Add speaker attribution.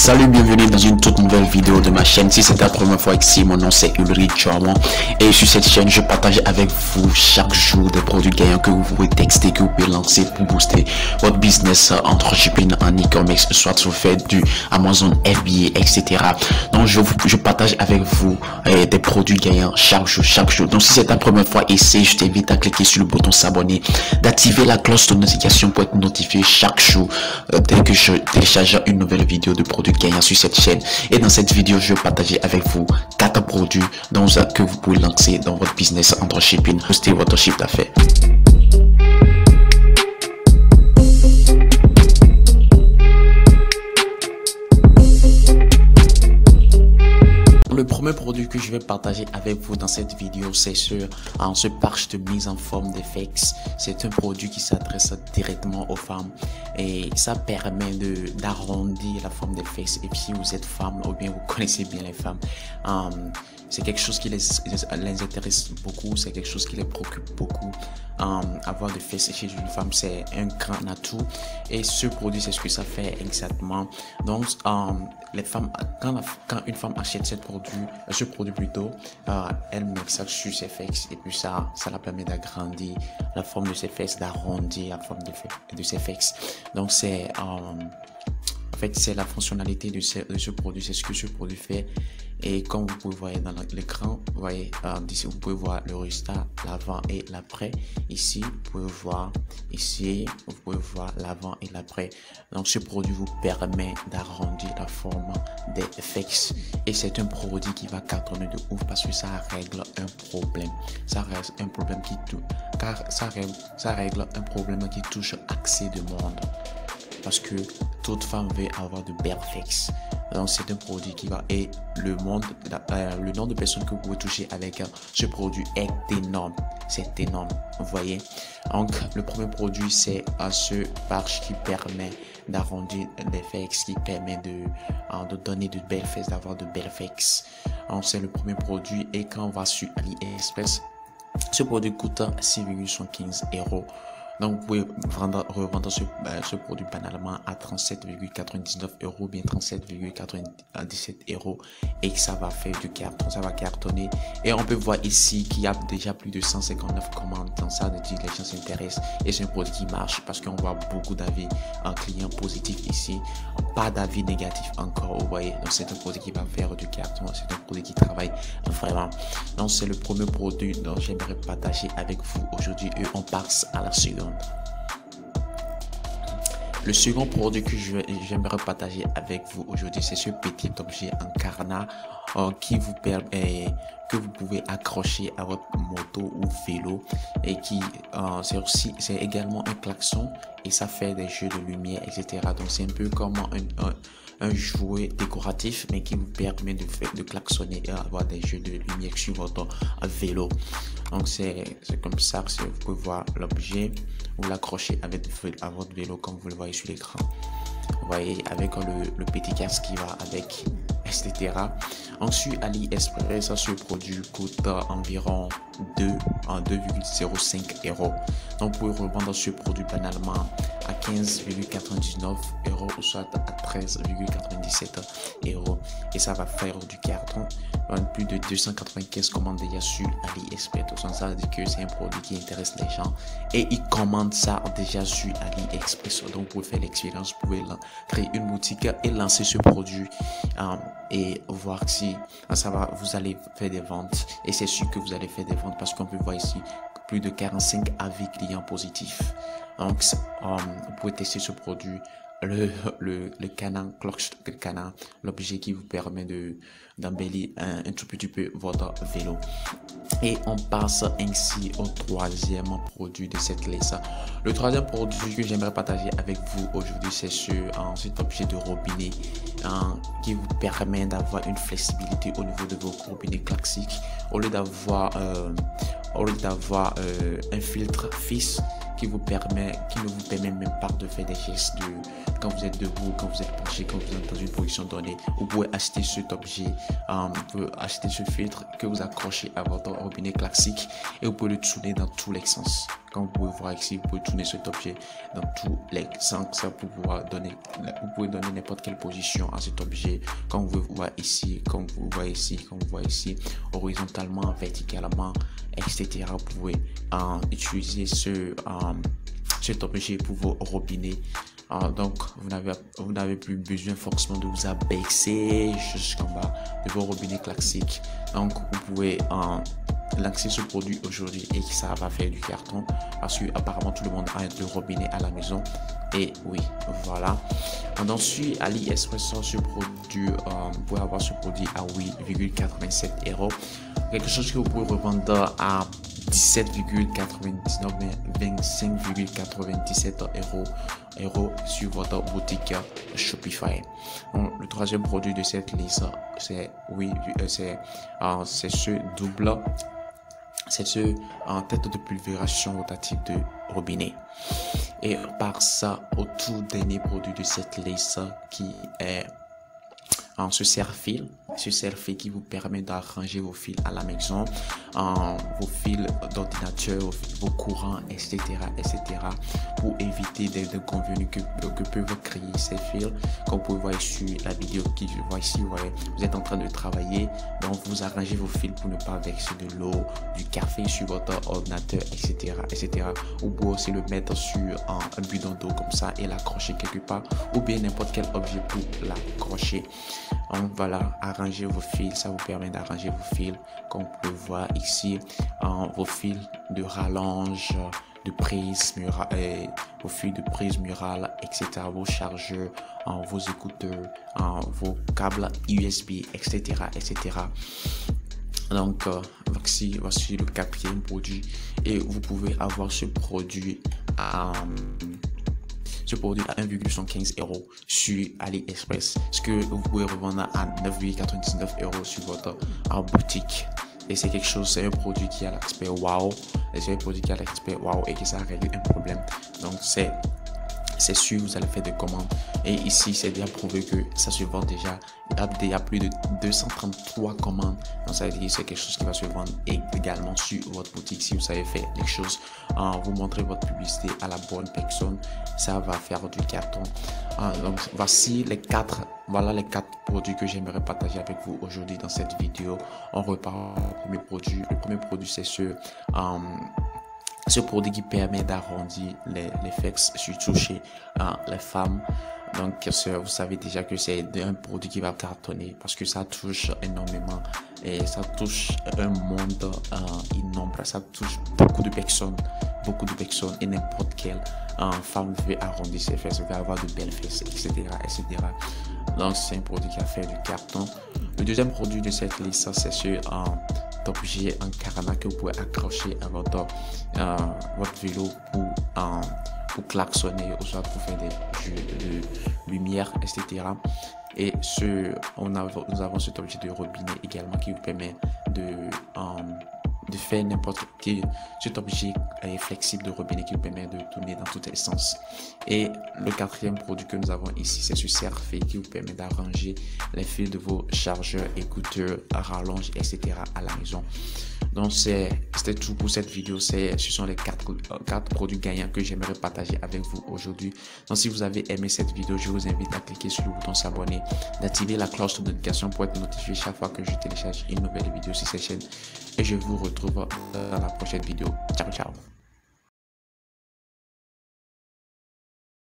Speaker 1: Salut, bienvenue dans une toute nouvelle vidéo de ma chaîne. Si c'est ta première fois ici, mon nom c'est Ulrich Charmant et sur cette chaîne je partage avec vous chaque jour des produits gagnants que vous pouvez texter, que vous pouvez lancer pour booster votre business en dropshipping, en e-commerce, soit vous faites du Amazon FBA, etc. Donc je partage avec vous des produits gagnants chaque jour. Donc si c'est ta première fois ici, je t'invite à cliquer sur le bouton s'abonner, d'activer la cloche de notification pour être notifié chaque jour dès que je télécharge une nouvelle vidéo de produits gagnants sur cette chaîne. Et dans cette vidéo, je vais partager avec vous 4 produits que vous pouvez lancer dans votre business en dropshipping, booster votre chiffre d'affaires. Le premier produit que je vais partager avec vous dans cette vidéo, c'est ce patch de mise en forme des fesses. C'est un produit qui s'adresse directement aux femmes et ça permet d'arrondir la forme des fesses. Et puis si vous êtes femme ou bien vous connaissez bien les femmes, c'est quelque chose qui les intéresse beaucoup, c'est quelque chose qui les préoccupe beaucoup. Avoir des fesses chez une femme, c'est un grand atout. Et ce produit, c'est ce que ça fait exactement. Donc, les femmes, quand une femme achète ce produit plutôt, elle met ça sur ses fesses et puis ça la permet d'agrandir la forme de ses fesses, d'arrondir la forme de ses fesses. Donc, c'est en fait, c'est la fonctionnalité de ce produit, c'est ce que ce produit fait. Et comme vous pouvez voir dans l'écran, vous voyez, d'ici vous pouvez voir le résultat, l'avant et l'après. Ici, vous pouvez voir, l'avant et l'après. Donc, ce produit vous permet d'arrondir la forme des fesses. Et c'est un produit qui va cartonner de ouf parce que ça règle un problème. Ça règle un problème qui touche accès de monde. Parce que toute femme veut avoir de belles fesses. Donc c'est un produit qui va, et le nombre de personnes que vous pouvez toucher avec ce produit est énorme. C'est énorme, vous voyez. Donc le premier produit, c'est ce patch qui permet d'arrondir les fesses, qui permet de donner de belles fesses, d'avoir de belles fesses. Donc c'est le premier produit. Et quand on va sur AliExpress, ce produit coûte 6,75 €. Donc, vous pouvez revendre ce produit banalement à 37,99 €, bien 37,97 € et ça va faire du carton, ça va cartonner. Et on peut voir ici qu'il y a déjà plus de 159 commandes dans ça, de dire les gens s'intéressent et c'est un produit qui marche parce qu'on voit beaucoup d'avis clients positifs ici, pas d'avis négatifs encore, vous voyez. Donc, c'est un produit qui va faire du carton, c'est un produit qui travaille vraiment. Donc, c'est le premier produit dont j'aimerais partager avec vous aujourd'hui et on passe à la seconde. Le second produit que j'aimerais partager avec vous aujourd'hui, c'est ce petit objet en cadenas qui vous permet, que vous pouvez accrocher à votre moto ou vélo et qui c'est également un klaxon et ça fait des jeux de lumière, etc. Donc c'est un peu comme un jouet décoratif mais qui vous permet de klaxonner et avoir des jeux de lumière sur votre vélo. Donc c'est comme ça que vous pouvez voir l'objet, vous l'accrochez à votre vélo comme vous le voyez sur l'écran. Vous voyez avec le petit casque qui va avec, etc. Ensuite, AliExpress, ce produit coûte environ 2,05 €. Donc, vous pouvez revendre ce produit banalement à 15,99 € ou soit à 13,97 € et ça va faire du carton. Plus de 295 commandes déjà sur AliExpress. Donc, ça veut dire que c'est un produit qui intéresse les gens et ils commandent ça déjà sur AliExpress. Donc, vous pouvez faire l'expérience, vous pouvez créer une boutique et lancer ce produit et voir si vous allez faire des ventes. Et c'est sûr que vous allez faire des ventes parce qu'on peut voir ici plus de 45 avis clients positifs. Donc, vous pouvez tester ce produit. Le canon, l'objet qui vous permet d'embellir un tout petit peu votre vélo. Et on passe ainsi au troisième produit de cette liste. Le troisième produit que j'aimerais partager avec vous aujourd'hui, c'est cet objet de robinet qui vous permet d'avoir une flexibilité au niveau de vos robinets classiques. Au lieu d'avoir un filtre fixe qui ne vous permet même pas de faire des gestes quand vous êtes debout, quand vous êtes penché, quand vous êtes dans une position donnée. Vous pouvez acheter cet objet, vous pouvez acheter ce filtre que vous accrochez à votre robinet classique et vous pouvez le tourner dans tous les sens. Comme vous pouvez voir ici, vous pouvez tourner cet objet dans tous les sens pour pouvoir donner, vous pouvez donner n'importe quelle position à cet objet. Comme vous voyez ici, comme vous voyez ici, comme vous voyez ici, horizontalement, verticalement, etc. Vous pouvez utiliser cet objet pour vos robinets. Donc, vous n'avez plus besoin forcément de vous abaisser jusqu'en bas de vos robinets classiques. Donc, vous pouvez lancer ce produit aujourd'hui et ça va faire du carton parce que apparemment tout le monde a un robinet à la maison. Et oui, voilà. Ensuite, AliExpress, ce produit, vous pouvez avoir ce produit à 8,87 €. Quelque chose que vous pouvez revendre à 17,99 mais 25,97 € sur votre boutique Shopify. Donc, le troisième produit de cette liste, c'est ce double. C'est ce en tête de pulvérisation rotative de robinet. Et par ça, au tout dernier produit de cette liste qui est ce serre-fil qui vous permet d'arranger vos fils à la maison, vos fils d'ordinateur, vos courants, etc., pour éviter des inconvénients que peuvent créer ces fils. Comme vous pouvez voir sur la vidéo qui je vois ici, vous êtes en train de travailler, donc vous arrangez vos fils pour ne pas verser de l'eau, du café sur votre ordinateur, etc. Vous pouvez aussi le mettre sur un bidon d'eau comme ça et l'accrocher quelque part, ou bien n'importe quel objet pour l'accrocher. Donc voilà, arranger vos fils, ça vous permet d'arranger vos fils, comme vous pouvez voir ici, vos fils de rallonge, de prise murale, vos fils de prise murale, etc., vos chargeurs, vos écouteurs, vos câbles USB, etc. Donc voici le quatrième produit et vous pouvez avoir ce produit à 1,75 € sur AliExpress, ce que vous pouvez revendre à 9,99 € sur votre boutique. Et c'est quelque chose, c'est un produit qui a l'aspect wow, et que ça règle un problème. Donc c'est sûr, vous allez faire des commandes et ici c'est déjà prouvé que ça se vend déjà. Il y a plus de 233 commandes, donc ça veut dire que c'est quelque chose qui va se vendre également sur votre boutique. Si vous savez faire les choses, vous montrez votre publicité à la bonne personne, ça va faire du carton. Donc voici les quatre produits que j'aimerais partager avec vous aujourd'hui dans cette vidéo. On repart au premier produit. Le premier produit, c'est ce produit qui permet d'arrondir les fesses, surtout chez les femmes. Donc vous savez déjà que c'est un produit qui va cartonner parce que ça touche énormément et ça touche un monde innombrable, ça touche beaucoup de personnes et n'importe quelle femme veut arrondir ses fesses, veut avoir de belles fesses, etc. Donc c'est un produit qui a fait du carton. Le deuxième produit de cette liste, c'est ce objet en carana que vous pouvez accrocher à votre vélo pour klaxonner ou soit pour faire des jeux de lumière, etc. Et nous avons cet objet de robinet également qui vous permet de faire n'importe quel. Cet objet est flexible de robinet qui vous permet de tourner dans tous les sens. Et le quatrième produit que nous avons ici, c'est ce serre-fil qui vous permet d'arranger les fils de vos chargeurs, écouteurs, rallonges, etc. à la maison. Donc c'était tout pour cette vidéo. Ce sont les quatre produits gagnants que j'aimerais partager avec vous aujourd'hui. Donc si vous avez aimé cette vidéo, je vous invite à cliquer sur le bouton s'abonner, d'activer la cloche de notification pour être notifié chaque fois que je télécharge une nouvelle vidéo sur cette chaîne. Et je vous retrouve dans la prochaine vidéo. Ciao.